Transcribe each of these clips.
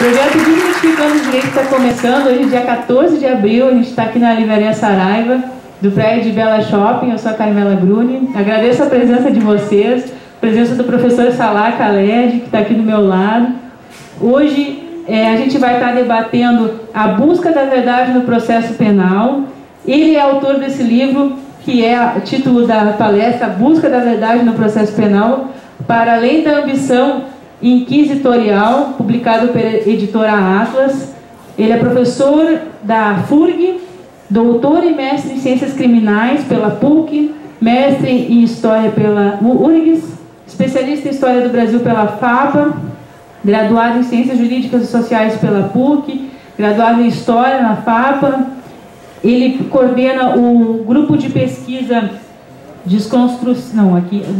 projeto Dignificando os Direitos está começando hoje, dia 14 de abril. A gente está aqui na Livraria Saraiva, do prédio de Bela Shopping. Eu sou a Carmela Gruni. Agradeço a presença de vocês, a presença do professor Salah Khaled, que está aqui do meu lado. Hoje a gente vai estar debatendo a busca da verdade no processo penal. Ele é autor desse livro, que é o título da palestra, A Busca da Verdade no Processo Penal, para além da ambição inquisitorial, publicado pela editora Atlas. Ele é professor da FURG, doutor e mestre em Ciências Criminais pela PUC, mestre em História pela URGS, especialista em História do Brasil pela FAPA, graduado em Ciências Jurídicas e Sociais pela PUC, graduado em História na FAPA. Ele coordena o grupo de pesquisa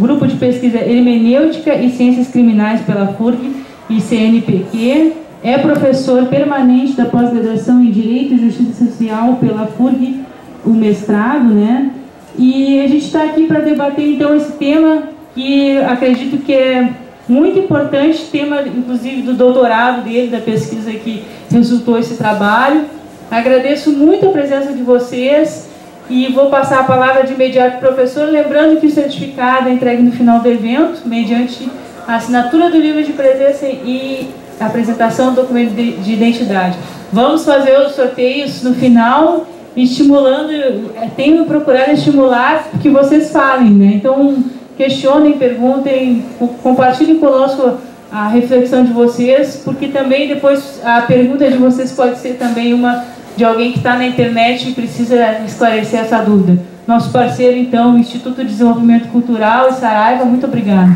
grupo de pesquisa Hermenêutica e Ciências Criminais pela FURG e CNPq. É professor permanente da pós-graduação em Direito e Justiça Social pela FURG, o mestrado, né? E a gente está aqui para debater, então, esse tema que acredito que é muito importante, tema, inclusive, do doutorado dele, da pesquisa que resultou esse trabalho. Agradeço muito a presença de vocês e vou passar a palavra de imediato para o professor, lembrando que o certificado é entregue no final do evento, mediante a assinatura do livro de presença e a apresentação do documento de identidade. Vamos fazer os sorteios no final, estimulando, tenho procurado estimular que vocês falem, né? Então, questionem, perguntem, compartilhem conosco a reflexão de vocês, porque também depois a pergunta de vocês pode ser também uma de alguém que está na internet e precisa esclarecer essa dúvida. Nosso parceiro, então, o Instituto de Desenvolvimento Cultural e Saraiva, muito obrigado.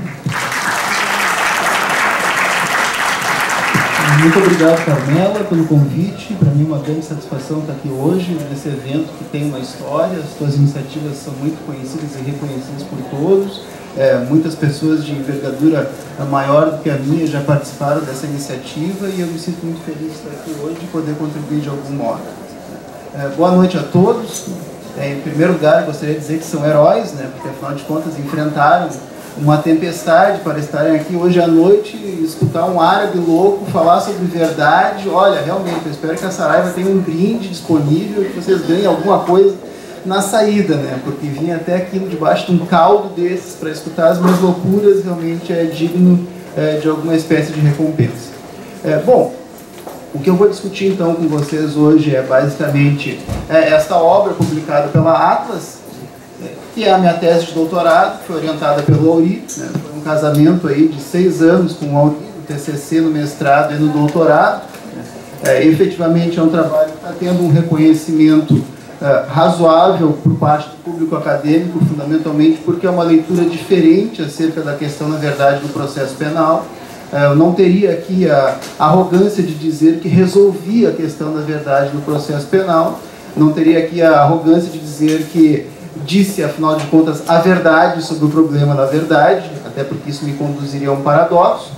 Muito obrigado, Carmela, pelo convite. Para mim é uma grande satisfação estar aqui hoje, nesse evento que tem uma história. As suas iniciativas são muito conhecidas e reconhecidas por todos. Muitas pessoas de envergadura maior do que a minha já participaram dessa iniciativa e eu me sinto muito feliz de estar aqui hoje e poder contribuir de algum modo. Boa noite a todos. Em primeiro lugar, gostaria de dizer que são heróis, né, porque afinal de contas enfrentaram uma tempestade para estarem aqui hoje à noite e escutar um árabe louco falar sobre verdade. Olha, realmente, eu espero que a Saraiva tenha um brinde disponível e que vocês ganhem alguma coisa na saída, né? Porque vir até aqui debaixo de um caldo desses para escutar as minhas loucuras realmente é digno de alguma espécie de recompensa. Bom, o que eu vou discutir então com vocês hoje é basicamente esta obra publicada pela Atlas, que é a minha tese de doutorado, que foi orientada pelo Auri, né? Foi um casamento aí de 6 anos com o Auri, o TCC no mestrado e no doutorado. Efetivamente é um trabalho que está tendo um reconhecimento razoável por parte do público acadêmico, fundamentalmente porque é uma leitura diferente acerca da questão, na verdade, do processo penal. Eu não teria aqui a arrogância de dizer que resolvia a questão da verdade no processo penal, não teria aqui a arrogância de dizer que disse, afinal de contas, a verdade sobre o problema da verdade, até porque isso me conduziria a um paradoxo,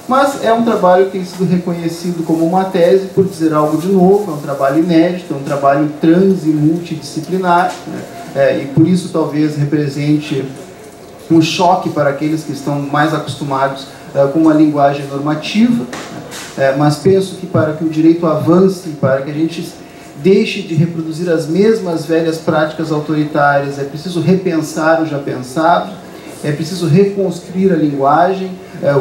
mas é um trabalho que tem sido reconhecido como uma tese, por dizer algo de novo, é um trabalho inédito, é um trabalho trans e multidisciplinar, né? E por isso talvez represente um choque para aqueles que estão mais acostumados com uma linguagem normativa, né? Mas penso que para que o direito avance, para que a gente deixe de reproduzir as mesmas velhas práticas autoritárias, é preciso repensar o já pensado, é preciso reconstruir a linguagem.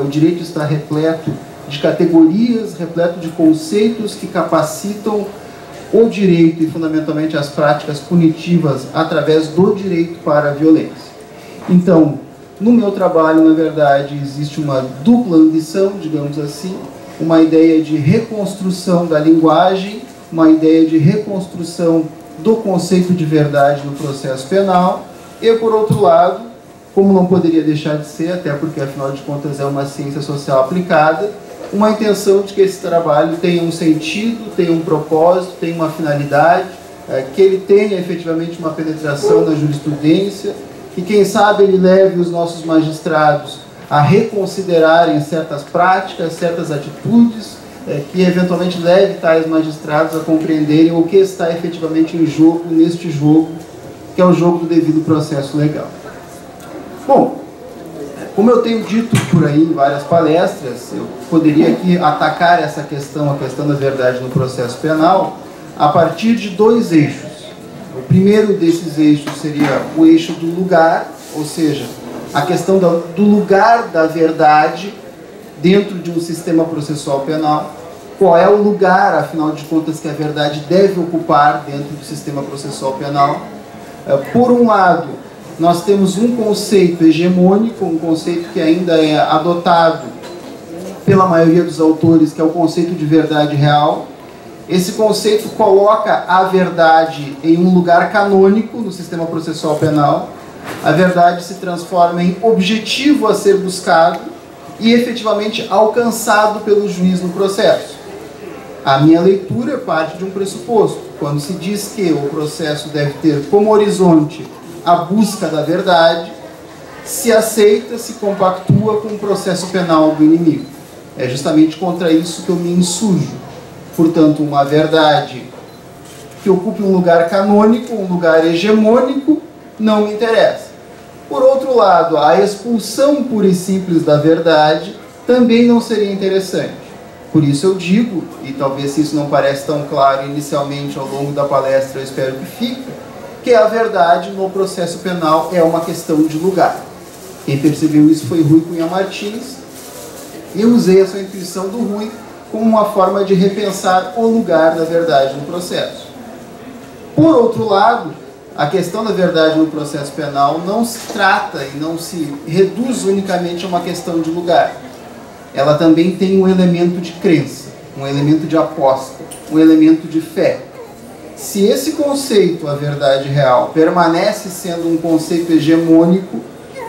O direito está repleto de categorias, repleto de conceitos que capacitam o direito e fundamentalmente as práticas punitivas através do direito para a violência. Então, no meu trabalho, na verdade, existe uma dupla ambição, digamos assim, uma ideia de reconstrução da linguagem, uma ideia de reconstrução do conceito de verdade no processo penal e, por outro lado, como não poderia deixar de ser, até porque, afinal de contas, é uma ciência social aplicada, uma intenção de que esse trabalho tenha um sentido, tenha um propósito, tenha uma finalidade, que ele tenha efetivamente uma penetração na jurisprudência, que, quem sabe, ele leve os nossos magistrados a reconsiderarem certas práticas, certas atitudes, que eventualmente leve tais magistrados a compreenderem o que está efetivamente em jogo neste jogo, que é o jogo do devido processo legal. Bom, Como eu tenho dito por aí em várias palestras, eu poderia aqui atacar essa questão, a questão da verdade no processo penal, a partir de dois eixos. O primeiro desses eixos seria o eixo do lugar, ou seja, a questão do lugar da verdade dentro de um sistema processual penal. Qual é o lugar, afinal de contas, que a verdade deve ocupar dentro do sistema processual penal? Por um lado, nós temos um conceito hegemônico, um conceito que ainda é adotado pela maioria dos autores, que é o conceito de verdade real. Esse conceito coloca a verdade em um lugar canônico no sistema processual penal. A verdade se transforma em objetivo a ser buscado e efetivamente alcançado pelo juiz no processo. A minha leitura parte de um pressuposto. Quando se diz que o processo deve ter como horizonte a busca da verdade, se aceita, se compactua com o processo penal do inimigo. É justamente contra isso que eu me insurjo. Portanto, uma verdade que ocupe um lugar canônico, um lugar hegemônico, não me interessa. Por outro lado, a expulsão pura e simples da verdade também não seria interessante. Por isso eu digo, e talvez se isso não parece tão claro inicialmente ao longo da palestra, eu espero que fique, que a verdade no processo penal é uma questão de lugar. Quem percebeu isso foi Rui Cunha Martins. Eu usei essa intuição do Rui como uma forma de repensar o lugar da verdade no processo. Por outro lado, a questão da verdade no processo penal não se trata e não se reduz unicamente a uma questão de lugar. Ela também tem um elemento de crença, um elemento de aposta, um elemento de fé. Se esse conceito, a verdade real, permanece sendo um conceito hegemônico,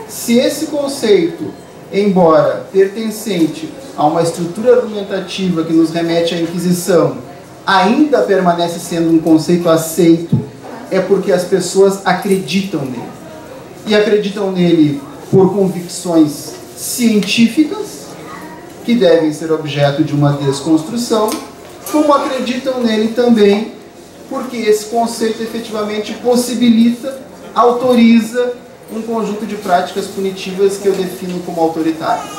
se esse conceito, embora pertencente a uma estrutura argumentativa que nos remete à Inquisição, ainda permanece sendo um conceito aceito, é porque as pessoas acreditam nele. E acreditam nele por convicções científicas, que devem ser objeto de uma desconstrução, como acreditam nele também porque esse conceito efetivamente possibilita, autoriza um conjunto de práticas punitivas que eu defino como autoritárias.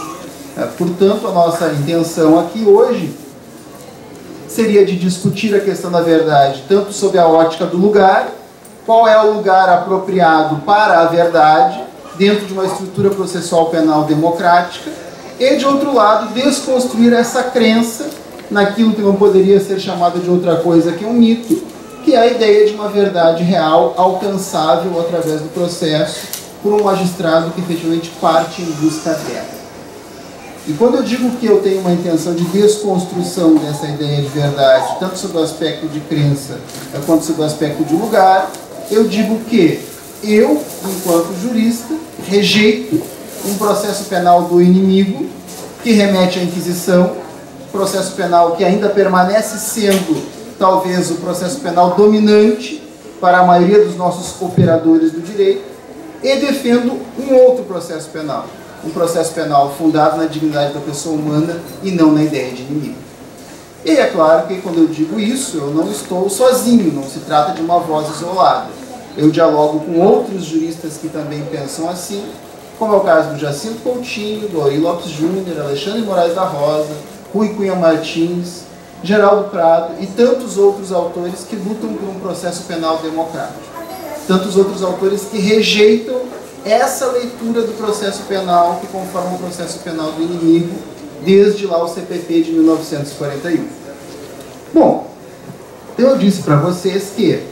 Portanto, a nossa intenção aqui hoje seria de discutir a questão da verdade, tanto sob a ótica do lugar, qual é o lugar apropriado para a verdade, dentro de uma estrutura processual penal democrática, e, de outro lado, desconstruir essa crença naquilo que não poderia ser chamado de outra coisa que um mito, que é a ideia de uma verdade real, alcançável através do processo, por um magistrado que efetivamente parte em busca dela. E quando eu digo que eu tenho uma intenção de desconstrução dessa ideia de verdade, tanto sob o aspecto de crença, quanto sob o aspecto de lugar, eu digo que eu, enquanto jurista, rejeito um processo penal do inimigo, que remete à Inquisição, processo penal que ainda permanece sendo, talvez, o processo penal dominante para a maioria dos nossos operadores do direito, e defendo um outro processo penal, um processo penal fundado na dignidade da pessoa humana e não na ideia de inimigo. E é claro que quando eu digo isso, eu não estou sozinho, não se trata de uma voz isolada. Eu dialogo com outros juristas que também pensam assim, como é o caso do Jacinto Coutinho, do Ari Lopes Júnior, Alexandre Moraes da Rosa, Rui Cunha Martins, Geraldo Prado e tantos outros autores que lutam por um processo penal democrático. Tantos outros autores que rejeitam essa leitura do processo penal que conforma o processo penal do inimigo, desde lá o CPP de 1941. Bom, eu disse para vocês que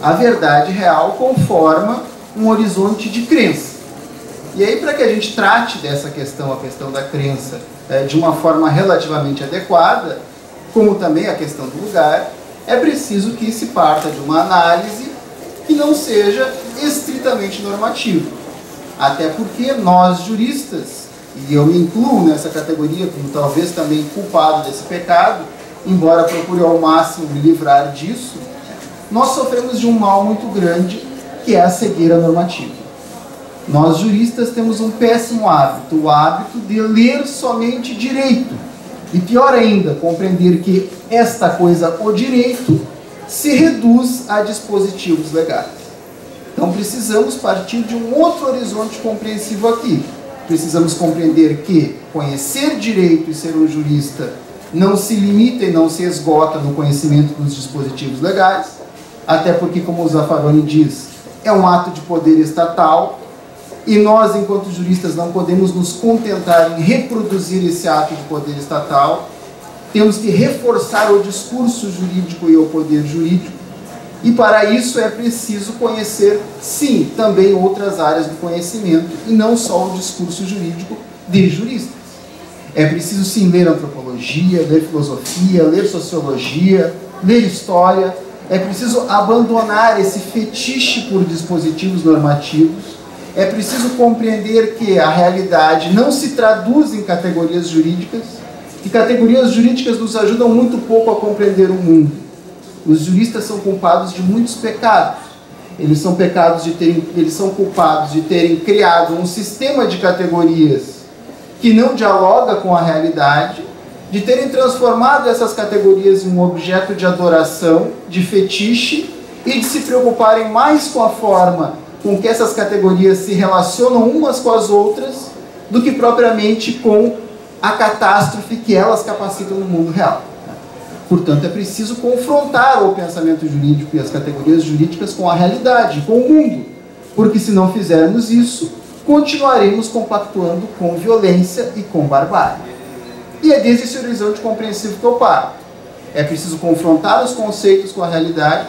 a verdade real conforma um horizonte de crença. E aí, para que a gente trate dessa questão, a questão da crença, de uma forma relativamente adequada, como também a questão do lugar, é preciso que se parta de uma análise que não seja estritamente normativa. Até porque nós, juristas, e eu me incluo nessa categoria como talvez também culpado desse pecado, embora procure ao máximo me livrar disso, nós sofremos de um mal muito grande, que é a cegueira normativa. Nós, juristas, temos um péssimo hábito, o hábito de ler somente direito. E pior ainda, compreender que esta coisa, o direito, se reduz a dispositivos legais. Então precisamos partir de um outro horizonte compreensivo aqui. precisamos compreender que conhecer direito e ser um jurista não se limita e não se esgota no conhecimento dos dispositivos legais, até porque, como o Zaffaroni diz, é um ato de poder estatal, e nós, enquanto juristas, não podemos nos contentar em reproduzir esse ato de poder estatal. Temos que reforçar o discurso jurídico e o poder jurídico, e para isso é preciso conhecer, sim, também outras áreas do conhecimento, e não só o discurso jurídico de juristas. É preciso, sim, ler antropologia, ler filosofia, ler sociologia, ler história. É preciso abandonar esse fetiche por dispositivos normativos. É preciso compreender que a realidade não se traduz em categorias jurídicas, que categorias jurídicas nos ajudam muito pouco a compreender o mundo. Os juristas são culpados de muitos pecados. Eles são culpados de terem criado um sistema de categorias que não dialoga com a realidade, de terem transformado essas categorias em um objeto de adoração, de fetiche, e de se preocuparem mais com a forma com que essas categorias se relacionam umas com as outras, do que propriamente com a catástrofe que elas capacitam no mundo real. Portanto, é preciso confrontar o pensamento jurídico e as categorias jurídicas com a realidade, com o mundo, porque se não fizermos isso, continuaremos compactuando com violência e com barbárie. E é desde esse horizonte compreensivo que eu paro. É preciso confrontar os conceitos com a realidade,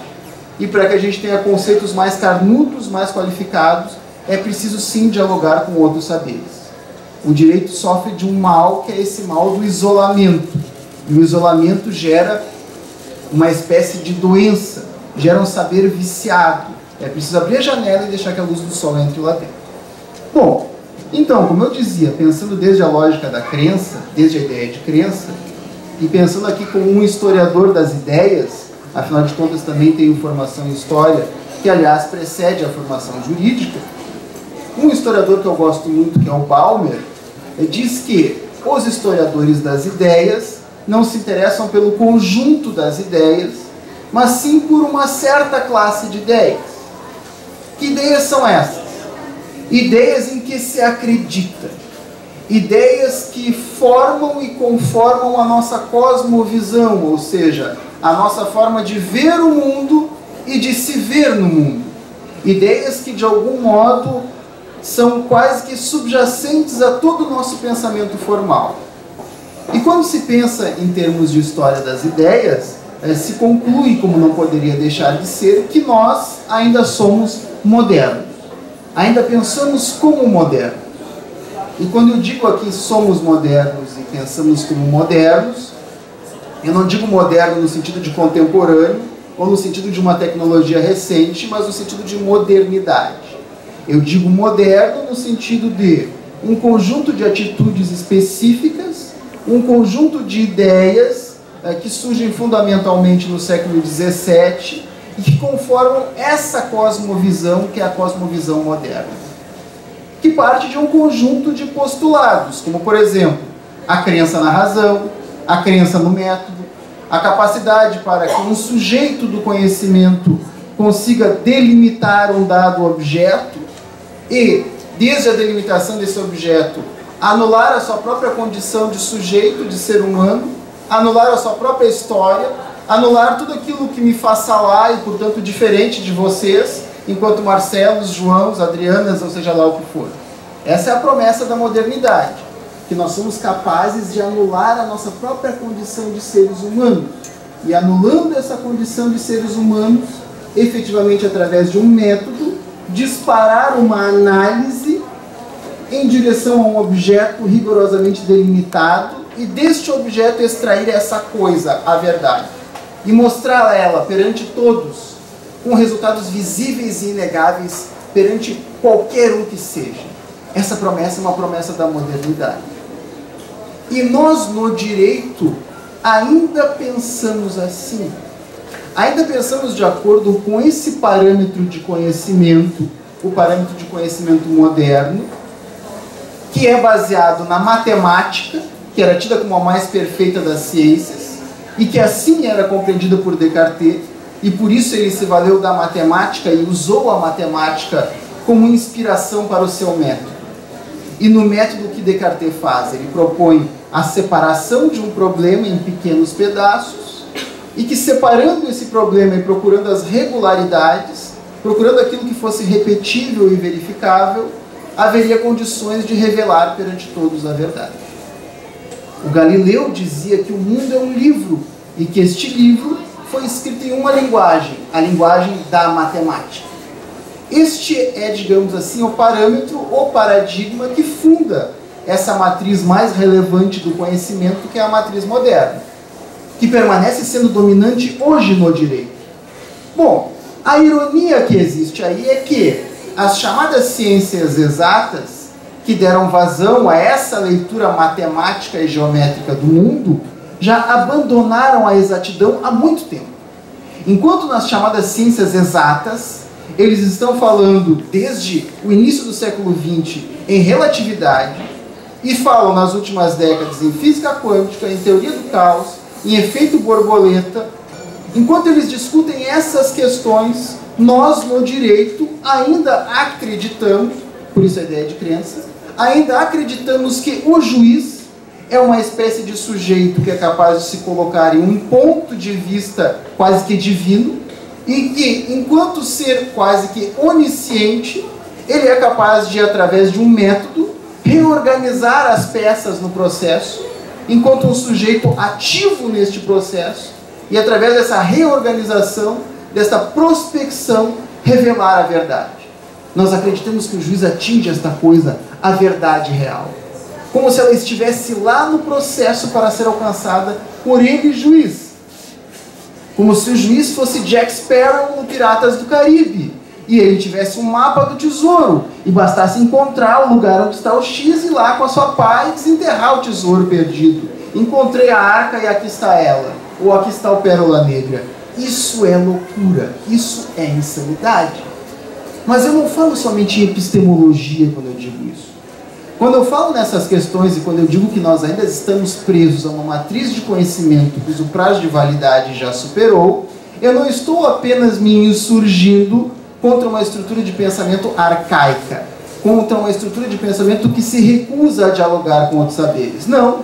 e para que a gente tenha conceitos mais carnudos, mais qualificados, é preciso sim dialogar com outros saberes. O direito sofre de um mal, que é esse mal do isolamento. E o isolamento gera uma espécie de doença, gera um saber viciado. É preciso abrir a janela e deixar que a luz do sol entre lá dentro. Bom, então, como eu dizia, pensando desde a lógica da crença, desde a ideia de crença, e pensando aqui como um historiador das ideias, afinal de contas também tenho formação em história, que aliás precede a formação jurídica, um historiador que eu gosto muito, que é o Ballmer, diz que os historiadores das ideias não se interessam pelo conjunto das ideias, mas sim por uma certa classe de ideias. Que ideias são essas? Ideias em que se acredita. Ideias que formam e conformam a nossa cosmovisão, ou seja, a nossa forma de ver o mundo e de se ver no mundo. Ideias que, de algum modo, são quase que subjacentes a todo o nosso pensamento formal. E quando se pensa em termos de história das ideias, se conclui, como não poderia deixar de ser, que nós ainda somos modernos. Ainda pensamos como modernos. E quando eu digo aqui somos modernos e pensamos como modernos, eu não digo moderno no sentido de contemporâneo, ou no sentido de uma tecnologia recente, mas no sentido de modernidade. Eu digo moderno no sentido de um conjunto de atitudes específicas, um conjunto de ideias que surgem fundamentalmente no século XVII e que conformam essa cosmovisão, que é a cosmovisão moderna, que parte de um conjunto de postulados, como, por exemplo, a crença na razão, a crença no método, a capacidade para que um sujeito do conhecimento consiga delimitar um dado objeto e, desde a delimitação desse objeto, anular a sua própria condição de sujeito, de ser humano, anular a sua própria história, anular tudo aquilo que me faça lá e, portanto, diferente de vocês, enquanto Marcelos, Joãos, Adrianas, ou seja lá o que for. Essa é a promessa da modernidade, que nós somos capazes de anular a nossa própria condição de seres humanos. E anulando essa condição de seres humanos, efetivamente através de um método, disparar uma análise em direção a um objeto rigorosamente delimitado e deste objeto extrair essa coisa, a verdade, e mostrar ela perante todos, com resultados visíveis e inegáveis perante qualquer um que seja. Essa promessa é uma promessa da modernidade. E nós, no direito, ainda pensamos assim. Ainda pensamos de acordo com esse parâmetro de conhecimento, o parâmetro de conhecimento moderno, que é baseado na matemática, que era tida como a mais perfeita das ciências, e que assim era compreendida por Descartes, e por isso ele se valeu da matemática e usou a matemática como inspiração para o seu método. E no método que Descartes faz, ele propõe a separação de um problema em pequenos pedaços, e que separando esse problema e procurando as regularidades, procurando aquilo que fosse repetível e verificável, haveria condições de revelar perante todos a verdade. O Galileu dizia que o mundo é um livro, e que este livro foi escrito em uma linguagem, a linguagem da matemática. Este é, digamos assim, o parâmetro, o paradigma que funda essa matriz mais relevante do conhecimento, que é a matriz moderna, que permanece sendo dominante hoje no direito. Bom, a ironia que existe aí é que as chamadas ciências exatas, que deram vazão a essa leitura matemática e geométrica do mundo, já abandonaram a exatidão há muito tempo. Enquanto nas chamadas ciências exatas, eles estão falando desde o início do século XX em relatividade, e falam nas últimas décadas em física quântica, em teoria do caos, em efeito borboleta. Enquanto eles discutem essas questões, nós no direito ainda acreditamos, por isso a ideia de crença, ainda acreditamos que o juiz é uma espécie de sujeito que é capaz de se colocar em um ponto de vista quase que divino, e que, enquanto ser quase que onisciente, ele é capaz de, através de um método, reorganizar as peças no processo, enquanto um sujeito ativo neste processo, e através dessa reorganização, desta prospecção, revelar a verdade. Nós acreditamos que o juiz atinge esta coisa, a verdade real, como se ela estivesse lá no processo para ser alcançada por ele, juiz. Como se o juiz fosse Jack Sparrow no Piratas do Caribe, e ele tivesse um mapa do tesouro, e bastasse encontrar o lugar onde está o X, e ir lá com a sua pá e desenterrar o tesouro perdido. Encontrei a arca e aqui está ela, ou aqui está o Pérola Negra. Isso é loucura, isso é insanidade. Mas eu não falo somente em epistemologia quando eu digo isso. Quando eu falo nessas questões e quando eu digo que nós ainda estamos presos a uma matriz de conhecimento cujo prazo de validade já superou, eu não estou apenas me insurgindo contra uma estrutura de pensamento arcaica, contra uma estrutura de pensamento que se recusa a dialogar com outros saberes. Não,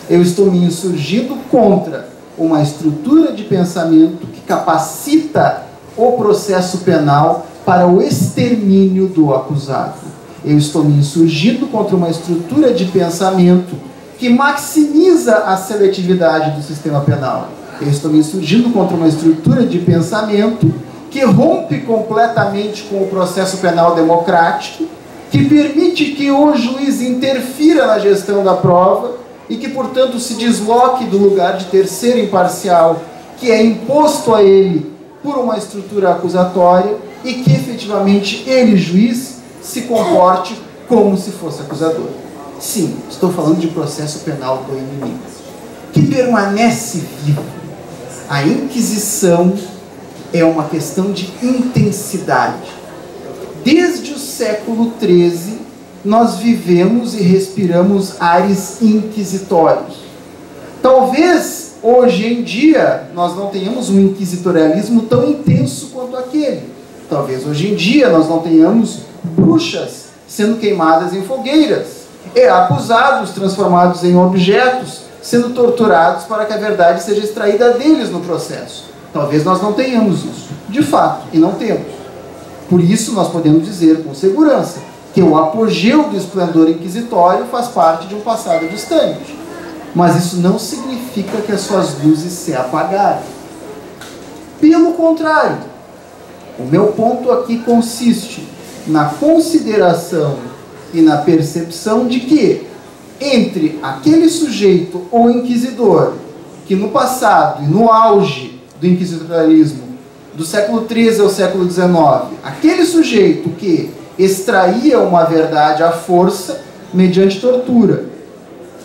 eu estou me insurgindo contra uma estrutura de pensamento que capacita o processo penal para o extermínio do acusado. Eu estou me insurgindo contra uma estrutura de pensamento que maximiza a seletividade do sistema penal. Eu estou me insurgindo contra uma estrutura de pensamento que rompe completamente com o processo penal democrático, que permite que o juiz interfira na gestão da prova e que, portanto, se desloque do lugar de terceiro imparcial que é imposto a ele por uma estrutura acusatória e que, efetivamente, ele, juiz, se comporte como se fosse acusador. Sim, estou falando de processo penal do inimigo, que permanece vivo. A Inquisição é uma questão de intensidade. Desde o século XIII, nós vivemos e respiramos ares inquisitórios. Talvez, hoje em dia, nós não tenhamos um inquisitorialismo tão intenso quanto aquele. Talvez, hoje em dia, nós não tenhamos bruxas sendo queimadas em fogueiras, e acusados transformados em objetos, sendo torturados para que a verdade seja extraída deles no processo. Talvez nós não tenhamos isso, de fato, e não temos. Por isso nós podemos dizer com segurança que o apogeu do esplendor inquisitório faz parte de um passado distante. Mas isso não significa que as suas luzes se apagaram. Pelo contrário, o meu ponto aqui consiste na consideração e na percepção de que, entre aquele sujeito ou inquisidor que no passado e no auge do inquisitorialismo do século XIII ao século XIX, aquele sujeito que extraía uma verdade à força mediante tortura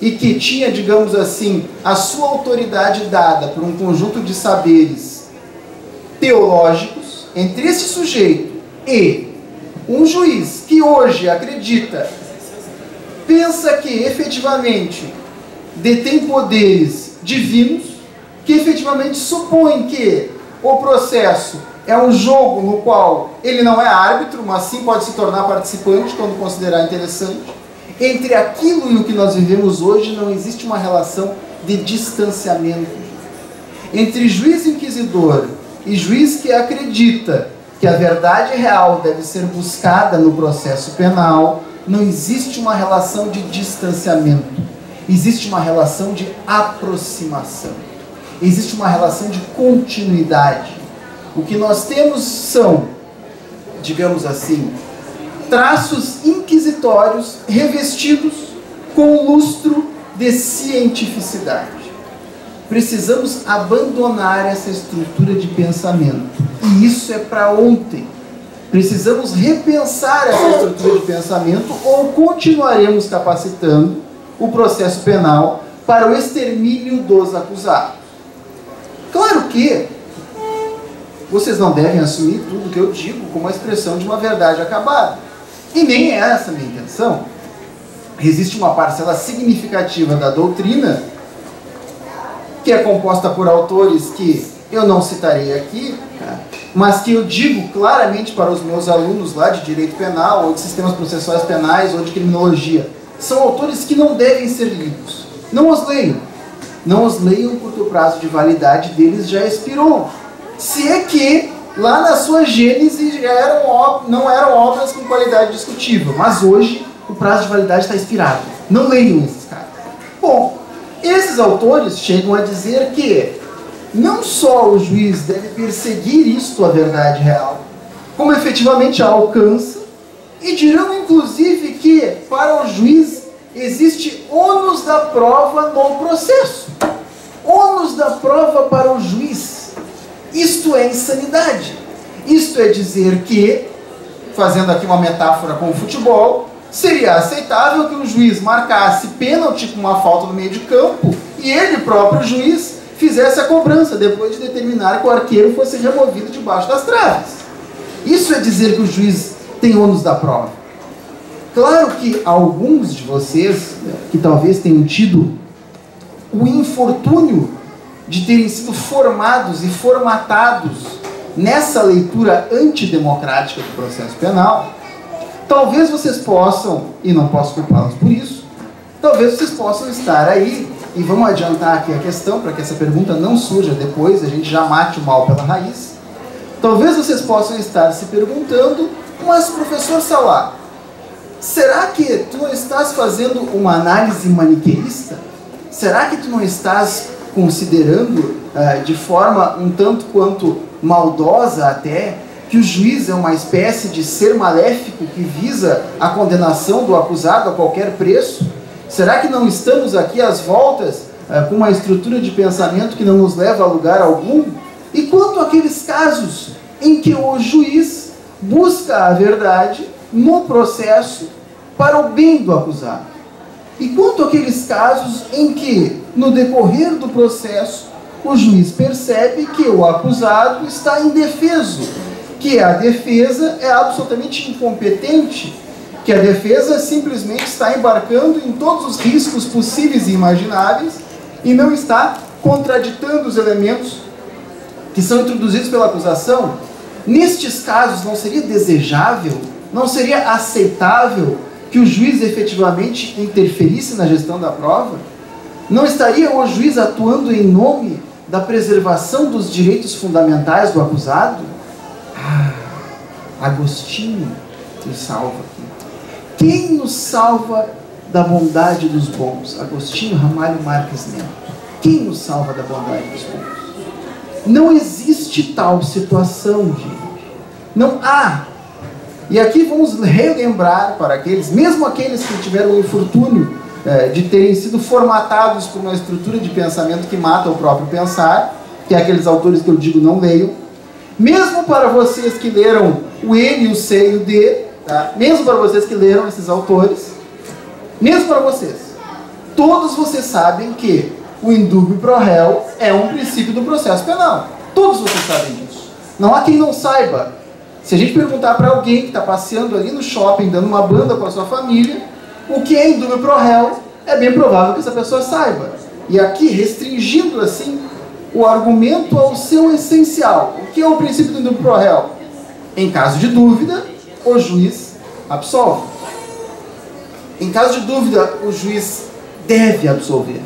e que tinha, digamos assim, a sua autoridade dada por um conjunto de saberes teológicos, entre esse sujeito e um juiz que hoje acredita, pensa que efetivamente detém poderes divinos, que efetivamente supõe que o processo é um jogo no qual ele não é árbitro, mas sim pode se tornar participante quando considerar interessante. Entre aquilo e o que nós vivemos hoje não existe uma relação de distanciamento. Entre juiz inquisidor e juiz que acredita que a verdade real deve ser buscada no processo penal, não existe uma relação de distanciamento. Existe uma relação de aproximação. Existe uma relação de continuidade. O que nós temos são, digamos assim, traços inquisitórios revestidos com o lustro de cientificidade. Precisamos abandonar essa estrutura de pensamento. E isso é para ontem. Precisamos repensar essa estrutura de pensamento ou continuaremos capacitando o processo penal para o extermínio dos acusados. Claro que vocês não devem assumir tudo que eu digo como a expressão de uma verdade acabada. E nem é essa a minha intenção. Existe uma parcela significativa da doutrina que é composta por autores que eu não citarei aqui, mas que eu digo claramente para os meus alunos lá de direito penal, ou de sistemas processuais penais, ou de criminologia. São autores que não devem ser lidos. Não os leiam. Não os leiam porque o prazo de validade deles já expirou. Se é que lá na sua gênese já não eram obras com qualidade discutível, mas hoje o prazo de validade está expirado. Não leiam esses caras. Bom, esses autores chegam a dizer que não só o juiz deve perseguir isto, a verdade real, como efetivamente a alcança, e dirão inclusive que para o juiz existe ônus da prova no processo. Ônus da prova para o juiz. Isto é insanidade. Isto é dizer que, fazendo aqui uma metáfora com o futebol, seria aceitável que o juiz marcasse pênalti com uma falta no meio de campo e ele próprio, juiz, fizesse a cobrança depois de determinar que o arqueiro fosse removido debaixo das traves. Isso é dizer que o juiz tem ônus da prova. Claro que alguns de vocês, que talvez tenham tido o infortúnio de terem sido formados e formatados nessa leitura antidemocrática do processo penal, talvez vocês possam, e não posso culpá-los por isso, talvez vocês possam estar aí, e vamos adiantar aqui a questão, para que essa pergunta não surja depois, a gente já mate o mal pela raiz. Talvez vocês possam estar se perguntando, mas professor Salá, será que tu não estás fazendo uma análise maniqueísta? Será que tu não estás considerando de forma um tanto quanto maldosa até, que o juiz é uma espécie de ser maléfico que visa a condenação do acusado a qualquer preço? Será que não estamos aqui às voltas com uma estrutura de pensamento que não nos leva a lugar algum? E quanto àqueles casos em que o juiz busca a verdade no processo para o bem do acusado? E quanto àqueles casos em que, no decorrer do processo, o juiz percebe que o acusado está indefeso, que a defesa é absolutamente incompetente, que a defesa simplesmente está embarcando em todos os riscos possíveis e imagináveis e não está contraditando os elementos que são introduzidos pela acusação? Nestes casos, não seria desejável, não seria aceitável que o juiz efetivamente interferisse na gestão da prova? Não estaria o juiz atuando em nome da preservação dos direitos fundamentais do acusado? Agostinho nos salva aqui. Quem nos salva da bondade dos bons? Agostinho Ramalho Marques Neto. Quem nos salva da bondade dos bons? Não existe tal situação, gente. Não há. E aqui vamos relembrar para aqueles, mesmo aqueles que tiveram o infortúnio de terem sido formatados por uma estrutura de pensamento que mata o próprio pensar, que é aqueles autores que eu digo não leiam, mesmo para vocês que leram o N, o C e o D, tá? Mesmo para vocês que leram esses autores, mesmo para vocês, todos vocês sabem que o indúbio pro réu é um princípio do processo penal. Todos vocês sabem disso. Não há quem não saiba. Se a gente perguntar para alguém que está passeando ali no shopping, dando uma banda com a sua família, o que é indúbio pro réu, é bem provável que essa pessoa saiba. E aqui, restringindo assim o argumento ao seu essencial. O que é o princípio do indúbio pro réu? Em caso de dúvida, o juiz absolve. Em caso de dúvida, o juiz deve absolver.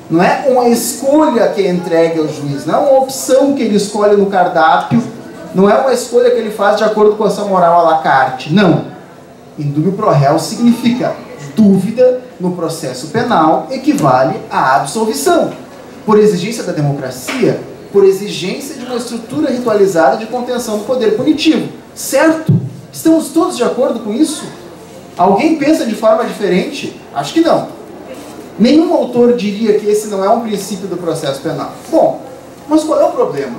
Não é uma escolha que é entregue ao juiz, não é uma opção que ele escolhe no cardápio, não é uma escolha que ele faz de acordo com a sua moral à la carte. Não. Indúbio pro réu significa dúvida no processo penal equivale à absolvição. Por exigência da democracia, por exigência de uma estrutura ritualizada de contenção do poder punitivo. Certo? Estamos todos de acordo com isso? Alguém pensa de forma diferente? Acho que não. Nenhum autor diria que esse não é um princípio do processo penal. Bom, mas qual é o problema?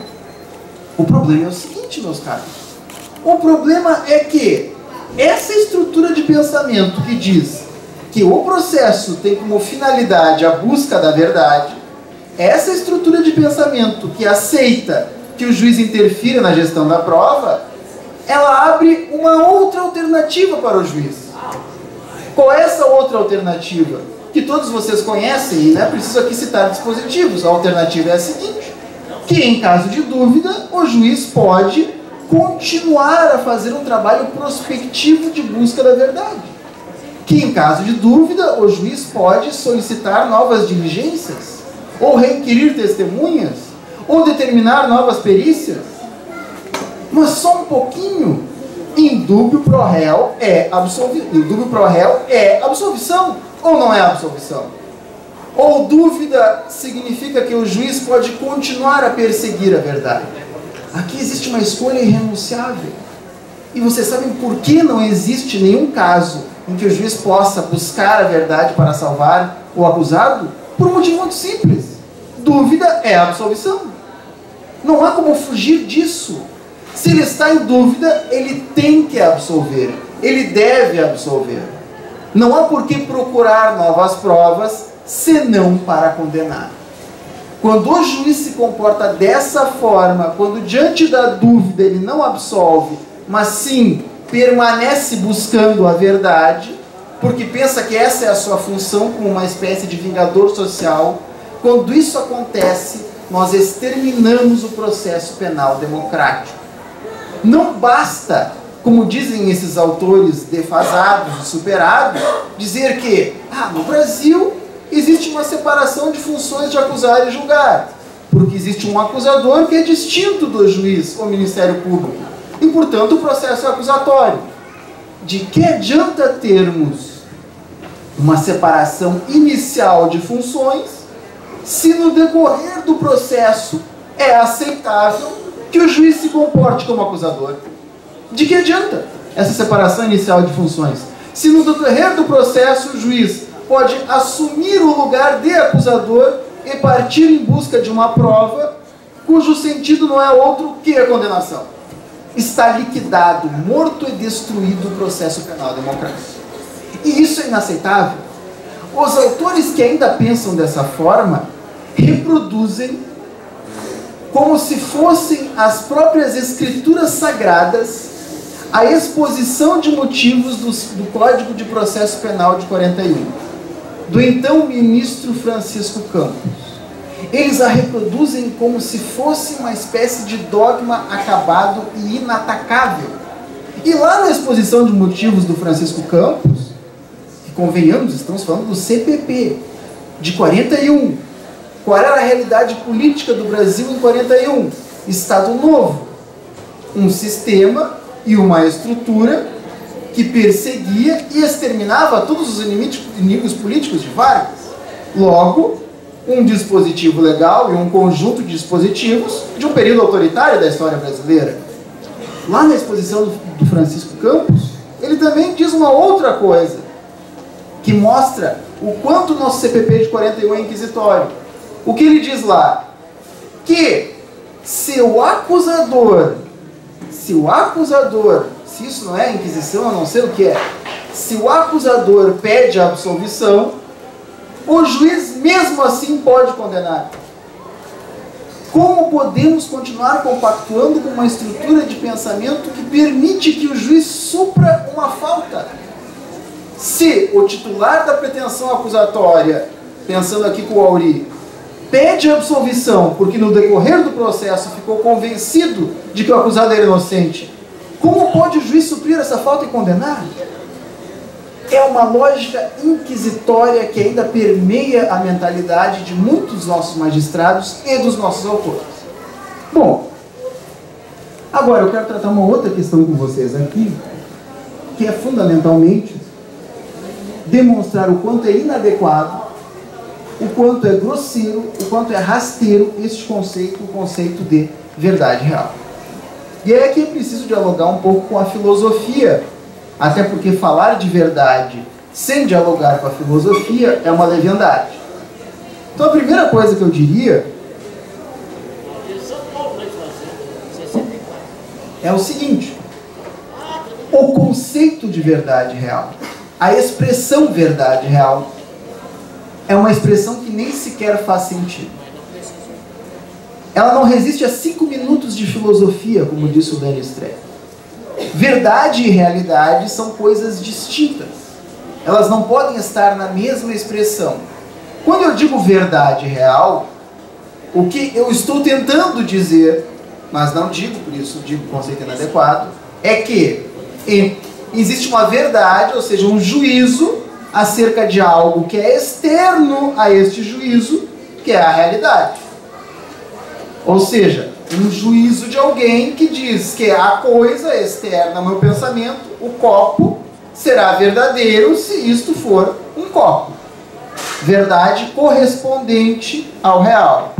O problema é o seguinte, meus caros. O problema é que essa estrutura de pensamento que diz que o processo tem como finalidade a busca da verdade, essa estrutura de pensamento que aceita que o juiz interfira na gestão da prova, ela abre uma outra alternativa para o juiz. Qual é essa outra alternativa? Que todos vocês conhecem, e não é preciso aqui citar dispositivos. A alternativa é a seguinte, que em caso de dúvida, o juiz pode continuar a fazer um trabalho prospectivo de busca da verdade. Que em caso de dúvida, o juiz pode solicitar novas diligências, ou requerir testemunhas, ou determinar novas perícias. Mas só um pouquinho. Indúbio pro réu é absolvição, ou não é absolvição? Ou dúvida significa que o juiz pode continuar a perseguir a verdade? Aqui existe uma escolha irrenunciável. E vocês sabem por que não existe nenhum caso em que o juiz possa buscar a verdade para salvar o acusado? Por um motivo muito simples. Dúvida é absolvição. Não há como fugir disso. Se ele está em dúvida, ele tem que absolver. Ele deve absolver. Não há por que procurar novas provas, senão para condenar. Quando o juiz se comporta dessa forma, quando diante da dúvida ele não absolve, mas sim permanece buscando a verdade, porque pensa que essa é a sua função como uma espécie de vingador social, quando isso acontece, nós exterminamos o processo penal democrático. Não basta, como dizem esses autores defasados e superados, dizer que no Brasil existe uma separação de funções de acusar e julgar, porque existe um acusador que é distinto do juiz ou Ministério Público, e portanto o processo é acusatório. De que adianta termos uma separação inicial de funções, se no decorrer do processo é aceitável que o juiz se comporte como acusador? De que adianta essa separação inicial de funções, se no decorrer do processo o juiz pode assumir o lugar de acusador e partir em busca de uma prova cujo sentido não é outro que a condenação? Está liquidado, morto e destruído o processo penal democrático. E isso é inaceitável. Os autores que ainda pensam dessa forma reproduzem como se fossem as próprias escrituras sagradas a exposição de motivos do Código de Processo Penal de 41, do então ministro Francisco Campos. Eles a reproduzem como se fosse uma espécie de dogma acabado e inatacável. E lá na exposição de motivos do Francisco Campos, que convenhamos, estamos falando do CPP, de 41, qual era a realidade política do Brasil em 41? Estado Novo. Um sistema e uma estrutura que perseguia e exterminava todos os inimigos políticos de Vargas. Logo, um dispositivo legal e um conjunto de dispositivos de um período autoritário da história brasileira. Lá na exposição do Francisco Campos, ele também diz uma outra coisa, que mostra o quanto o nosso CPP de 41 é inquisitório. O que ele diz lá? Que se o acusador, se isso não é inquisição, eu não sei o que é, se o acusador pede a absolvição, o juiz mesmo assim pode condenar. Como podemos continuar compactuando com uma estrutura de pensamento que permite que o juiz supra uma falta? Se o titular da pretensão acusatória, pensando aqui com o Auri, pede a absolvição porque no decorrer do processo ficou convencido de que o acusado era inocente, como pode o juiz suprir essa falta e condenar? é uma lógica inquisitória que ainda permeia a mentalidade de muitos dos nossos magistrados e dos nossos autores. Bom, agora eu quero tratar uma outra questão com vocês aqui, que é fundamentalmente demonstrar o quanto é inadequado, o quanto é grosseiro, o quanto é rasteiro este conceito, o conceito de verdade real. E aí aqui é preciso dialogar um pouco com a filosofia, até porque falar de verdade sem dialogar com a filosofia é uma leviandade. Então a primeira coisa que eu diria é o seguinte: o conceito de verdade real, a expressão verdade real, é uma expressão que nem sequer faz sentido. Ela não resiste a 5 minutos de filosofia, como disse o Daniel Streck. Verdade e realidade são coisas distintas. Elas não podem estar na mesma expressão. Quando eu digo verdade real, o que eu estou tentando dizer, mas não digo, por isso digo conceito inadequado, é que existe uma verdade, ou seja, um juízo acerca de algo que é externo a este juízo, que é a realidade. Ou seja, um juízo de alguém que diz que a coisa externa ao meu pensamento, o copo, será verdadeiro se isto for um copo. Verdade correspondente ao real.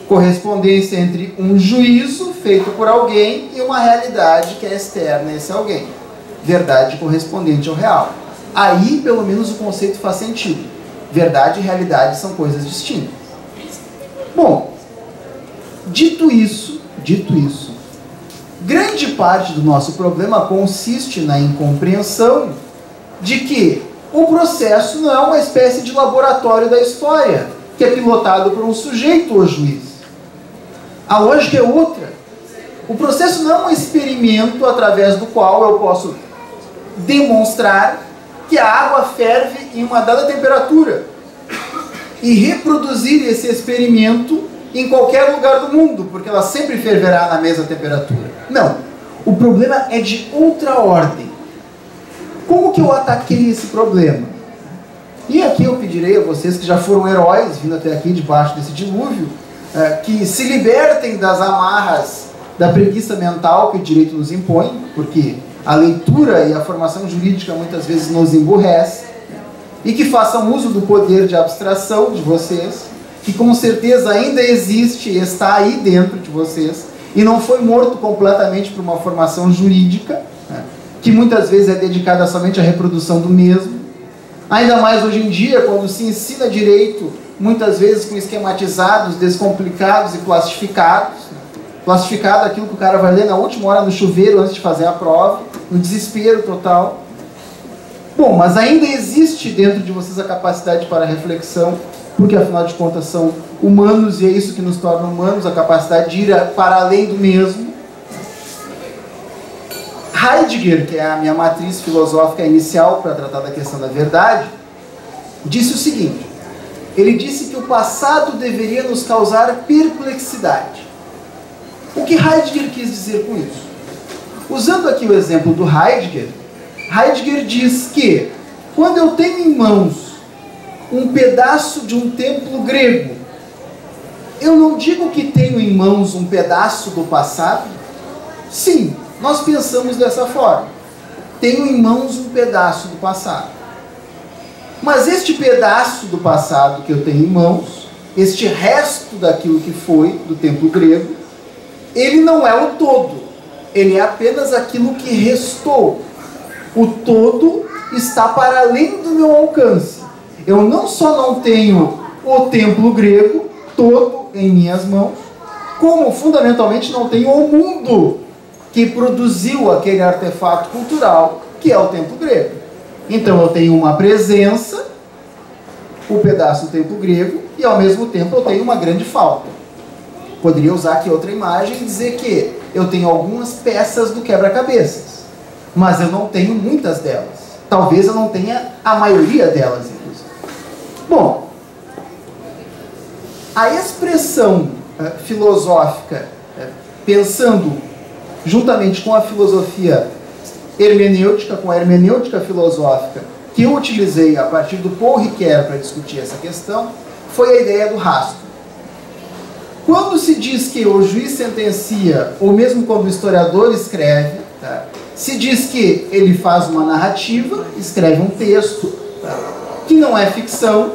Correspondência entre um juízo feito por alguém e uma realidade que é externa a esse alguém. Verdade correspondente ao real. Aí, pelo menos, o conceito faz sentido. Verdade e realidade são coisas distintas. Bom, dito isso, grande parte do nosso problema consiste na incompreensão de que o processo não é uma espécie de laboratório da história, que é pilotado por um sujeito ou juiz. A lógica é outra. O processo não é um experimento através do qual eu posso demonstrar que a água ferve em uma dada temperatura e reproduzir esse experimento em qualquer lugar do mundo, porque ela sempre ferverá na mesma temperatura. Não. O problema é de outra ordem. Como que eu ataquei esse problema? E aqui eu pedirei a vocês que já foram heróis, vindo até aqui debaixo desse dilúvio, que se libertem das amarras da preguiça mental que o direito nos impõe, porque a leitura e a formação jurídica muitas vezes nos emburrece, e que façam uso do poder de abstração de vocês, que com certeza ainda existe e está aí dentro de vocês, e não foi morto completamente por uma formação jurídica, né, que muitas vezes é dedicada somente à reprodução do mesmo. Ainda mais hoje em dia, quando se ensina direito, muitas vezes com esquematizados, descomplicados e plastificados. Plastificado é aquilo que o cara vai ler na última hora no chuveiro antes de fazer a prova, no desespero total. Bom, mas ainda existe dentro de vocês a capacidade para reflexão, porque afinal de contas são humanos e é isso que nos torna humanos, a capacidade de ir para além do mesmo. Heidegger, que é a minha matriz filosófica inicial para tratar da questão da verdade, disse o seguinte: ele disse que o passado deveria nos causar perplexidade. O que Heidegger quis dizer com isso? Usando aqui o exemplo do Heidegger, Heidegger diz que quando eu tenho em mãos um pedaço de um templo grego, eu não digo que tenho em mãos um pedaço do passado. Sim, nós pensamos dessa forma. Tenho em mãos um pedaço do passado. Mas este pedaço do passado que eu tenho em mãos, este resto daquilo que foi do templo grego, ele não é o todo. Ele é apenas aquilo que restou. O todo está para além do meu alcance. Eu não só não tenho o templo grego todo em minhas mãos, como fundamentalmente não tenho o mundo que produziu aquele artefato cultural que é o templo grego. Então eu tenho uma presença, o pedaço do templo grego, e ao mesmo tempo eu tenho uma grande falta. Poderia usar aqui outra imagem e dizer que eu tenho algumas peças do quebra-cabeças, mas eu não tenho muitas delas. Talvez eu não tenha a maioria delas, inclusive. Bom, a expressão filosófica, pensando juntamente com a filosofia hermenêutica, com a hermenêutica filosófica que eu utilizei a partir do Paul Ricoeur para discutir essa questão, foi a ideia do rastro. Quando se diz que o juiz sentencia, ou mesmo quando o historiador escreve, tá, se diz que ele faz uma narrativa, escreve um texto, tá, que não é ficção,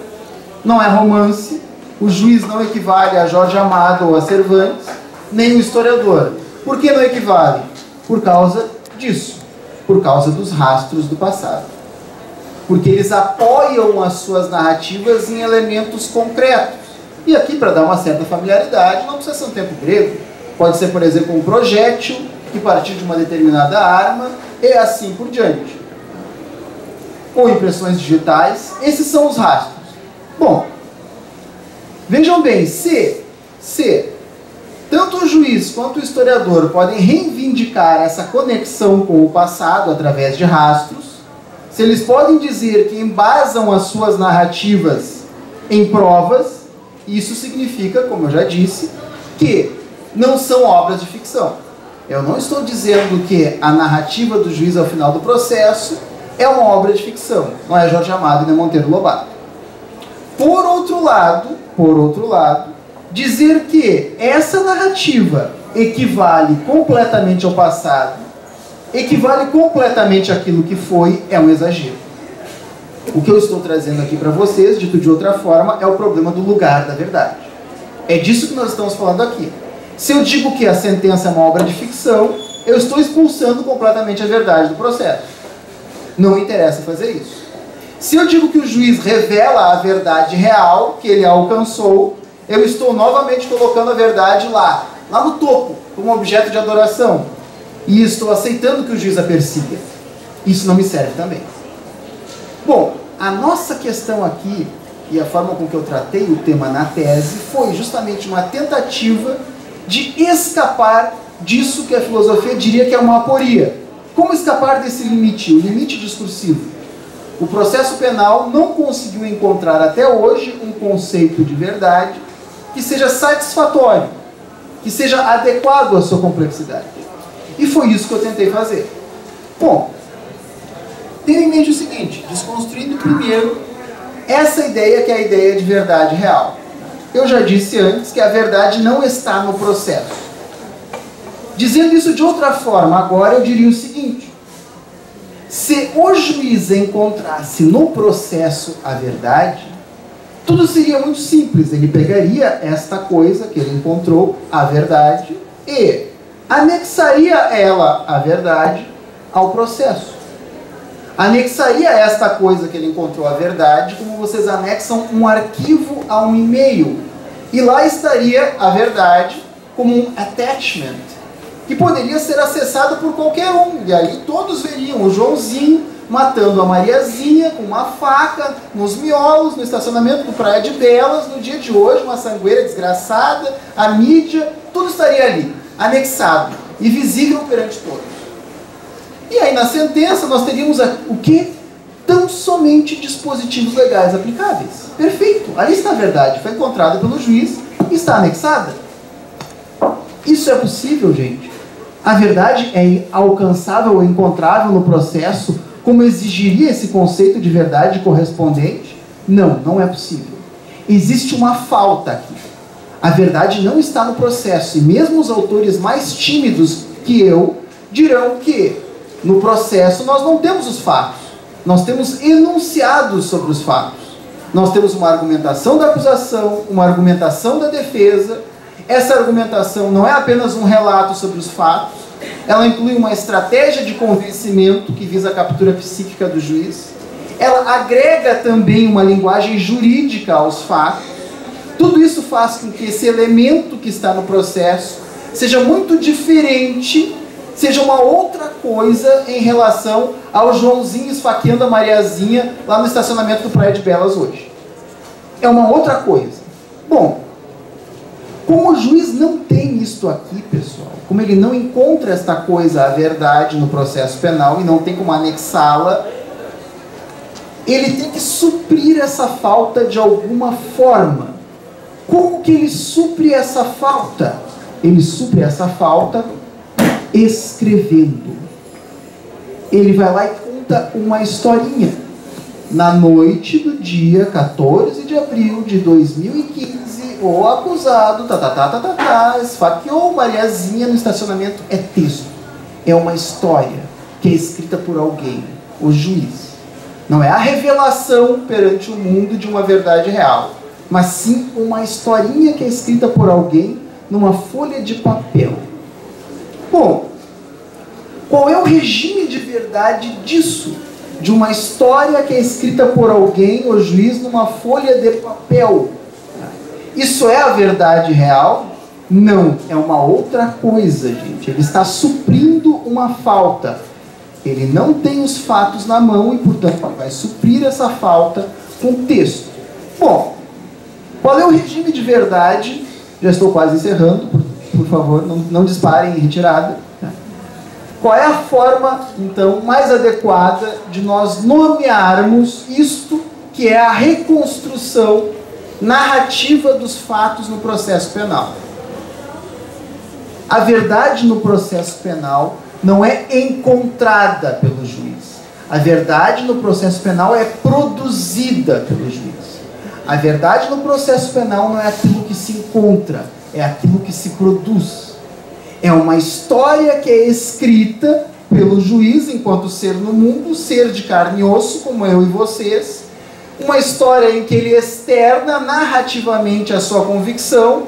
não é romance, o juiz não equivale a Jorge Amado ou a Cervantes, nem o historiador. Por que não equivale? Por causa disso, por causa dos rastros do passado. Porque eles apoiam as suas narrativas em elementos concretos. E aqui, para dar uma certa familiaridade, não precisa ser um tempo grego. Pode ser, por exemplo, um projétil que partir de uma determinada arma e assim por diante. Ou impressões digitais. Esses são os rastros. Bom, vejam bem, se tanto o juiz quanto o historiador podem reivindicar essa conexão com o passado através de rastros, se eles podem dizer que embasam as suas narrativas em provas, isso significa, como eu já disse, que não são obras de ficção. Eu não estou dizendo que a narrativa do juiz ao final do processo é uma obra de ficção. Não é Jorge Amado nem Monteiro Lobato. Por outro lado, dizer que essa narrativa equivale completamente ao passado, equivale completamente àquilo que foi, é um exagero. O que eu estou trazendo aqui para vocês, dito de outra forma, é o problema do lugar da verdade. É disso que nós estamos falando aqui. Se eu digo que a sentença é uma obra de ficção, eu estou expulsando completamente a verdade do processo. Não me interessa fazer isso. Se eu digo que o juiz revela a verdade real que ele alcançou, eu estou novamente colocando a verdade lá no topo, como objeto de adoração. E estou aceitando que o juiz a persiga. Isso não me serve também. Bom, a nossa questão aqui, e a forma com que eu tratei o tema na tese, foi justamente uma tentativa de escapar disso que a filosofia diria que é uma aporia. Como escapar desse limite, o limite discursivo? O processo penal não conseguiu encontrar até hoje um conceito de verdade que seja satisfatório, que seja adequado à sua complexidade. E foi isso que eu tentei fazer. Bom, tenha em mente o seguinte, desconstruindo primeiro essa ideia que é a ideia de verdade real. Eu já disse antes que a verdade não está no processo. Dizendo isso de outra forma, agora eu diria o seguinte: se o juiz encontrasse no processo a verdade, tudo seria muito simples. Ele pegaria esta coisa que ele encontrou, a verdade, e anexaria ela, a verdade, ao processo. Anexaria esta coisa que ele encontrou, a verdade, como vocês anexam um arquivo a um e-mail. E lá estaria a verdade como um attachment, que poderia ser acessado por qualquer um. E aí todos veriam o Joãozinho matando a Mariazinha com uma faca nos miolos, no estacionamento do Praia de Belas, no dia de hoje, uma sangueira desgraçada, a mídia, tudo estaria ali, anexado e visível perante todos. E aí na sentença nós teríamos o quê? Tão somente dispositivos legais aplicáveis. Perfeito, ali está a verdade, foi encontrada pelo juiz e está anexada. Isso é possível, gente? A verdade é alcançável ou encontrável no processo como exigiria esse conceito de verdade correspondente? Não, não é possível. Existe uma falta aqui. A verdade não está no processo, e mesmo os autores mais tímidos que eu dirão que no processo nós não temos os fatos, nós temos enunciados sobre os fatos. Nós temos uma argumentação da acusação, uma argumentação da defesa. Essa argumentação não é apenas um relato sobre os fatos, ela inclui uma estratégia de convencimento que visa a captura psíquica do juiz. Ela agrega também uma linguagem jurídica aos fatos. Tudo isso faz com que esse elemento que está no processo seja muito diferente, seja uma outra coisa em relação ao Joãozinho esfaqueando a Mariazinha lá no estacionamento do Praia de Belas hoje. É uma outra coisa. Bom, como o juiz não tem isto aqui, pessoal, como ele não encontra esta coisa, a verdade, no processo penal e não tem como anexá-la, ele tem que suprir essa falta de alguma forma. Como que ele supre essa falta? Ele supre essa falta escrevendo. ele vai lá e conta uma historinha. Na noite do dia 14 de abril de 2015, o acusado, esfaqueou Mariazinha no estacionamento. É texto. É uma história que é escrita por alguém, o juiz. Não é a revelação perante o mundo de uma verdade real, mas sim uma historinha que é escrita por alguém numa folha de papel. Bom, qual é o regime de verdade disso? De uma história que é escrita por alguém, o juiz, numa folha de papel. Isso é a verdade real? Não, é uma outra coisa, gente. Ele está suprindo uma falta. Ele não tem os fatos na mão e, portanto, vai suprir essa falta com texto. Bom, qual é o regime de verdade? Já estou quase encerrando, por favor, não disparem em retirada. Qual é a forma, então, mais adequada de nós nomearmos isto que é a reconstrução narrativa dos fatos no processo penal? A verdade no processo penal não é encontrada pelo juiz. A verdade no processo penal é produzida pelo juiz. A verdade no processo penal não é aquilo que se encontra, é aquilo que se produz. É uma história que é escrita pelo juiz enquanto ser no mundo, ser de carne e osso, como eu e vocês. Uma história em que ele externa narrativamente a sua convicção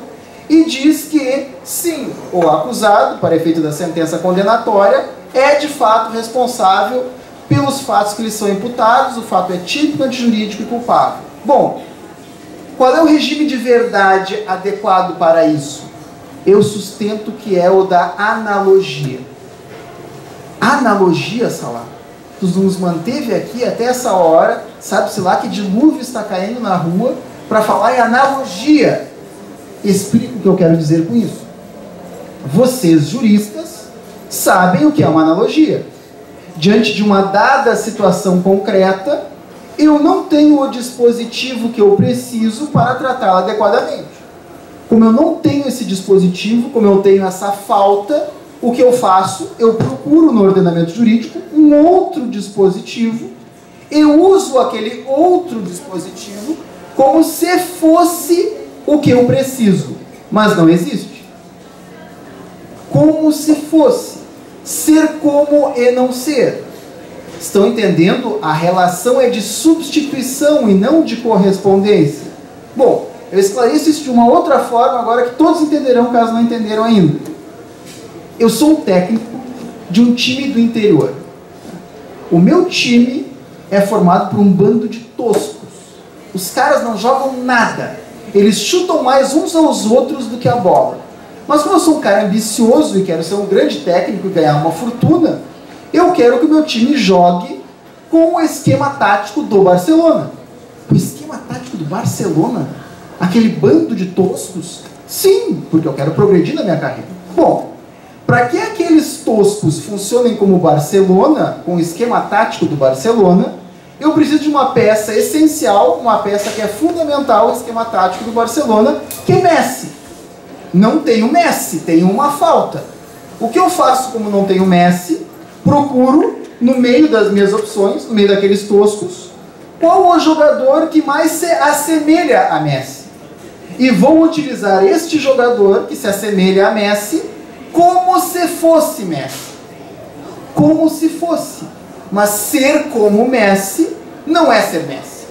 e diz que, sim, o acusado, para efeito da sentença condenatória, é de fato responsável pelos fatos que lhe são imputados, o fato é típico, antijurídico e culpável. Bom, qual é o regime de verdade adequado para isso? Eu sustento que é o da analogia. Analogia, Salah? Tu nos manteve aqui até essa hora, sabe-se lá que dilúvio está caindo na rua, para falar em analogia. Explico o que eu quero dizer com isso. Vocês, juristas, sabem o que é uma analogia. Diante de uma dada situação concreta, eu não tenho o dispositivo que eu preciso para tratá-la adequadamente. Como eu não tenho esse dispositivo, como eu tenho essa falta, o que eu faço? Eu procuro no ordenamento jurídico um outro dispositivo, eu uso aquele outro dispositivo como se fosse o que eu preciso, mas não existe. Como se fosse. Ser como e não ser. Estão entendendo? A relação é de substituição e não de correspondência. Bom, eu esclareço isso de uma outra forma agora que todos entenderão, caso não entenderam ainda. Eu sou um técnico de um time do interior. O meu time é formado por um bando de toscos. Os caras não jogam nada. Eles chutam mais uns aos outros do que a bola. Mas como eu sou um cara ambicioso e quero ser um grande técnico e ganhar uma fortuna, eu quero que o meu time jogue com o esquema tático do Barcelona. O esquema tático do Barcelona? Aquele bando de toscos? Sim, porque eu quero progredir na minha carreira. Bom, para que aqueles toscos funcionem como Barcelona, com o esquema tático do Barcelona, eu preciso de uma peça essencial, uma peça que é fundamental ao esquema tático do Barcelona, que é Messi. Não tenho Messi, tenho uma falta. O que eu faço como não tenho Messi? Procuro, no meio das minhas opções, no meio daqueles toscos, qual o jogador que mais se assemelha a Messi. E vou utilizar este jogador que se assemelha a Messi como se fosse Messi. Como se fosse. Mas ser como Messi não é ser Messi.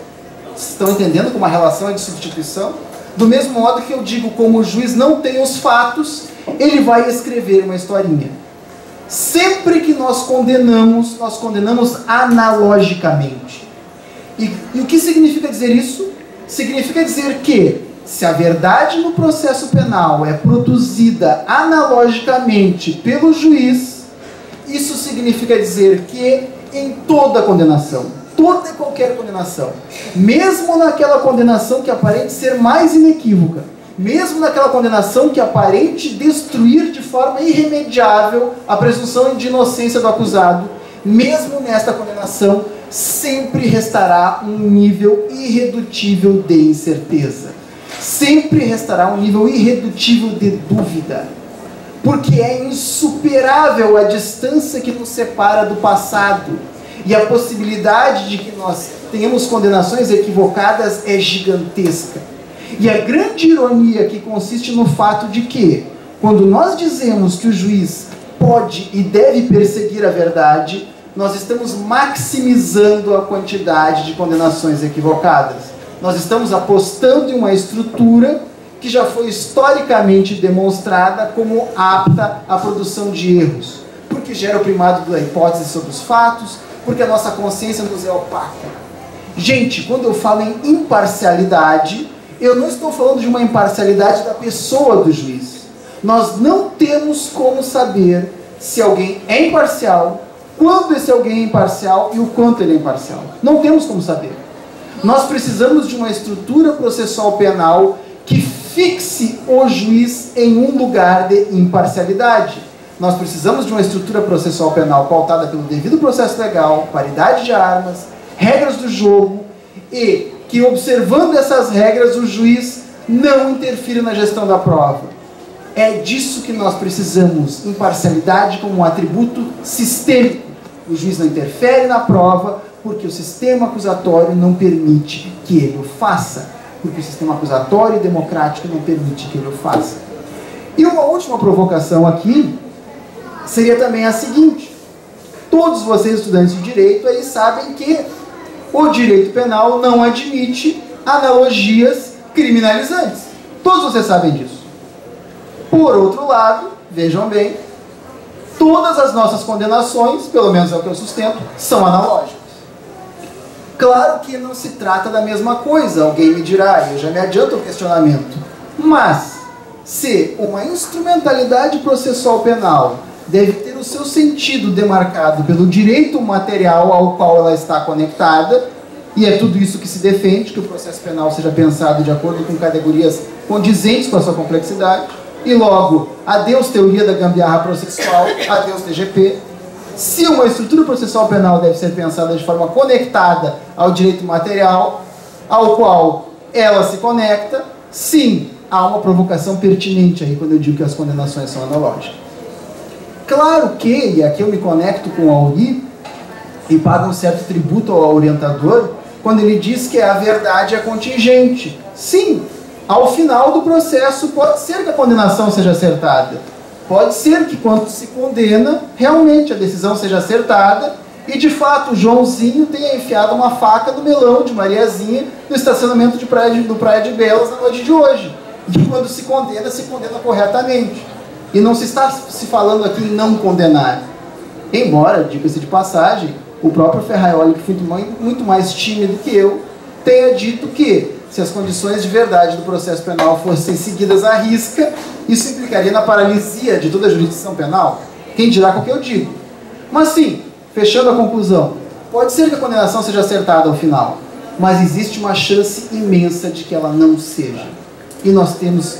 Estão entendendo como a relação é de substituição? Do mesmo modo que eu digo, como o juiz não tem os fatos, ele vai escrever uma historinha. Sempre que nós condenamos analogicamente. E o que significa dizer isso? Significa dizer que, se a verdade no processo penal é produzida analogicamente pelo juiz, isso significa dizer que em toda condenação, toda e qualquer condenação, mesmo naquela condenação que aparente ser mais inequívoca, mesmo naquela condenação que aparente destruir de forma irremediável a presunção de inocência do acusado, mesmo nesta condenação, sempre restará um nível irredutível de incerteza. Sempre restará um nível irredutível de dúvida. porque é insuperável a distância que nos separa do passado, e a possibilidade de que nós tenhamos condenações equivocadas é gigantesca. E a grande ironia que consiste no fato de que, quando nós dizemos que o juiz pode e deve perseguir a verdade, nós estamos maximizando a quantidade de condenações equivocadas. Nós estamos apostando em uma estrutura que já foi historicamente demonstrada como apta à produção de erros, porque gera o primado da hipótese sobre os fatos, porque a nossa consciência nos é opaca. Gente, quando eu falo em imparcialidade, eu não estou falando de uma imparcialidade da pessoa do juiz. Nós não temos como saber se alguém é imparcial, quando esse alguém é imparcial e o quanto ele é imparcial. Não temos como saber. Nós precisamos de uma estrutura processual penal que fixe o juiz em um lugar de imparcialidade. Nós precisamos de uma estrutura processual penal pautada pelo devido processo legal, paridade de armas, regras do jogo, e que, observando essas regras, o juiz não interfira na gestão da prova. É disso que nós precisamos, imparcialidade como um atributo sistêmico. O juiz não interfere na prova porque o sistema acusatório não permite que ele o faça, porque o sistema acusatório e democrático não permite que ele o faça. E uma última provocação aqui seria também a seguinte: todos vocês, estudantes de direito, aí sabem que o direito penal não admite analogias criminalizantes. Todos vocês sabem disso. Por outro lado, vejam bem, todas as nossas condenações, pelo menos é o que eu sustento, são analógicas. Claro que não se trata da mesma coisa, alguém me dirá, eu já me adianto ao questionamento. Mas, se uma instrumentalidade processual penal deve ter o seu sentido demarcado pelo direito material ao qual ela está conectada, e é tudo isso que se defende, que o processo penal seja pensado de acordo com categorias condizentes com a sua complexidade, e logo, adeus teoria da gambiarra processual, adeus TGP. Se uma estrutura processual penal deve ser pensada de forma conectada ao direito material, ao qual ela se conecta, sim, há uma provocação pertinente aí quando eu digo que as condenações são analógicas. Claro que, e aqui eu me conecto com o Auri, e pago um certo tributo ao orientador, quando ele diz que a verdade é contingente. Sim, ao final do processo pode ser que a condenação seja acertada. Pode ser que quando se condena, realmente a decisão seja acertada e de fato o Joãozinho tenha enfiado uma faca no melão de Mariazinha no estacionamento do Praia de Belas na noite de hoje. E quando se condena corretamente. E não se está se falando aqui em não condenar. Embora, diga-se de passagem, o próprio Ferraioli, que foi muito mais tímido que eu, tenha dito que, se as condições de verdade do processo penal fossem seguidas à risca, isso implicaria na paralisia de toda a jurisdição penal. Quem dirá com o que eu digo. Mas sim, fechando a conclusão, pode ser que a condenação seja acertada ao final, mas existe uma chance imensa de que ela não seja. E nós temos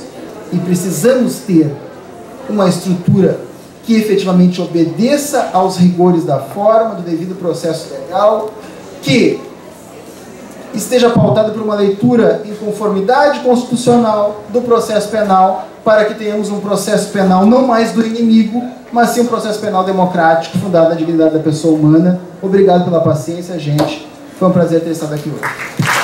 e precisamos ter uma estrutura que efetivamente obedeça aos rigores da forma, do devido processo legal, que esteja pautada por uma leitura em conformidade constitucional do processo penal, para que tenhamos um processo penal não mais do inimigo, mas sim um processo penal democrático, fundado na dignidade da pessoa humana. Obrigado pela paciência, gente. Foi um prazer ter estado aqui hoje.